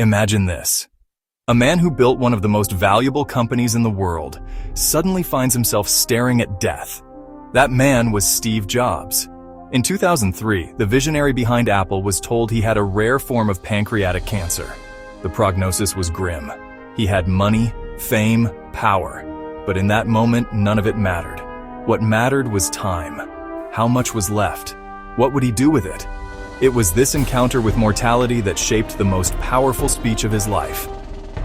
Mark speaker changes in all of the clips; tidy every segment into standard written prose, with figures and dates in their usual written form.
Speaker 1: Imagine this. A man who built one of the most valuable companies in the world suddenly finds himself staring at death. That man was Steve Jobs. In 2003, the visionary behind Apple was told he had a rare form of pancreatic cancer. The prognosis was grim. He had money, fame, power. But in that moment, none of it mattered. What mattered was time. How much was left? What would he do with it? It was this encounter with mortality that shaped the most powerful speech of his life.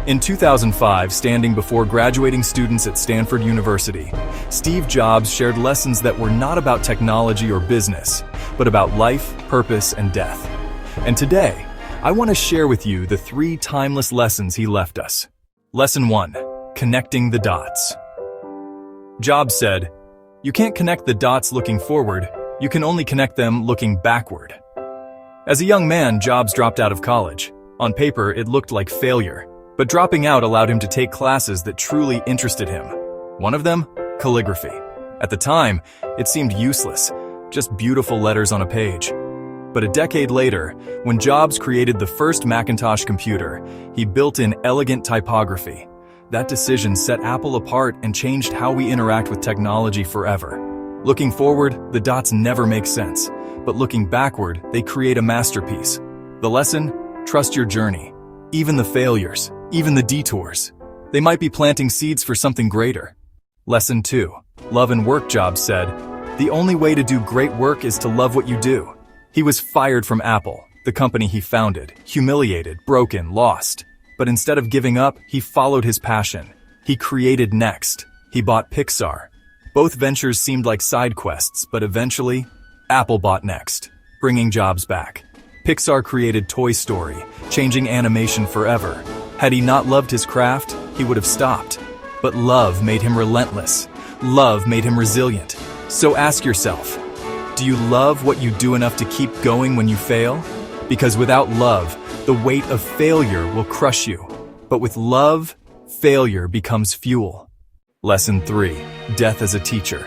Speaker 1: In 2005, standing before graduating students at Stanford University, Steve Jobs shared lessons that were not about technology or business, but about life, purpose, and death. And today, I want to share with you the 3 timeless lessons he left us. Lesson 1. Connecting the dots. Jobs said, "You can't connect the dots looking forward, you can only connect them looking backward." As a young man, Jobs dropped out of college. On paper, it looked like failure, but dropping out allowed him to take classes that truly interested him. One of them, calligraphy. At the time, it seemed useless, just beautiful letters on a page. But a decade later, when Jobs created the first Macintosh computer, he built in elegant typography. That decision set Apple apart and changed how we interact with technology forever. Looking forward, the dots never make sense, but looking backward, they create a masterpiece. The lesson? Trust your journey. Even the failures, even the detours, they might be planting seeds for something greater. Lesson 2. Love and work. Jobs said, "The only way to do great work is to love what you do." He was fired from Apple, the company he founded, humiliated, broken, lost. But instead of giving up, he followed his passion. He created Next. He bought Pixar. Both ventures seemed like side quests, but eventually, Apple bought Next, bringing Jobs back. Pixar created Toy Story, changing animation forever. Had he not loved his craft, he would have stopped. But love made him relentless. Love made him resilient. So ask yourself, do you love what you do enough to keep going when you fail? Because without love, the weight of failure will crush you. But with love, failure becomes fuel. Lesson 3. Death as a teacher.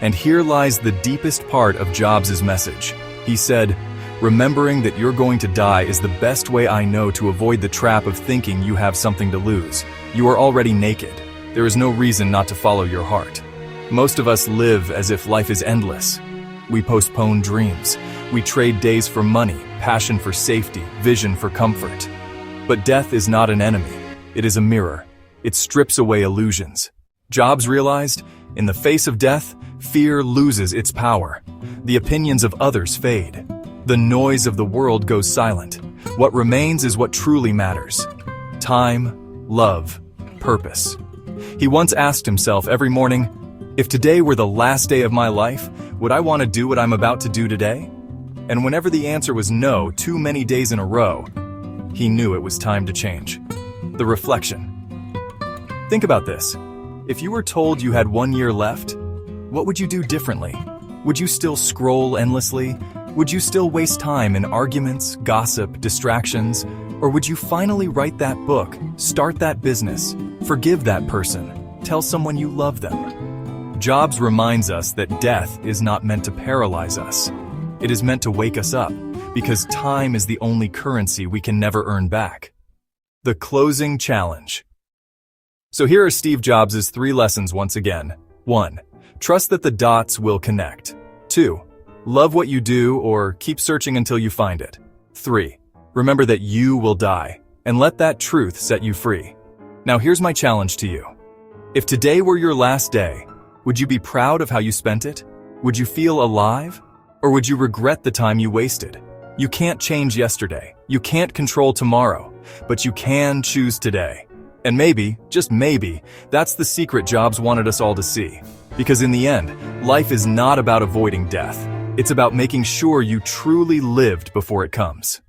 Speaker 1: And here lies the deepest part of Jobs' message. He said, "Remembering that you're going to die is the best way I know to avoid the trap of thinking you have something to lose. You are already naked. There is no reason not to follow your heart." Most of us live as if life is endless. We postpone dreams. We trade days for money, passion for safety, vision for comfort. But death is not an enemy. It is a mirror. It strips away illusions. Jobs realized, in the face of death, fear loses its power. The opinions of others fade. The noise of the world goes silent. What remains is what truly matters. Time, love, purpose. He once asked himself every morning, if today were the last day of my life, would I want to do what I'm about to do today? And whenever the answer was no too many days in a row, he knew it was time to change. The reflection. Think about this. If you were told you had 1 year left, what would you do differently? Would you still scroll endlessly? Would you still waste time in arguments, gossip, distractions? Or would you finally write that book, start that business, forgive that person, tell someone you love them? Jobs reminds us that death is not meant to paralyze us. It is meant to wake us up, because time is the only currency we can never earn back. The closing challenge. So here are Steve Jobs' 3 lessons once again. 1. Trust that the dots will connect. 2. Love what you do or keep searching until you find it. 3. Remember that you will die, and let that truth set you free. Now here's my challenge to you. If today were your last day, would you be proud of how you spent it? Would you feel alive? Or would you regret the time you wasted? You can't change yesterday. You can't control tomorrow, but you can choose today. And maybe, just maybe, that's the secret Jobs wanted us all to see. Because in the end, life is not about avoiding death. It's about making sure you truly lived before it comes.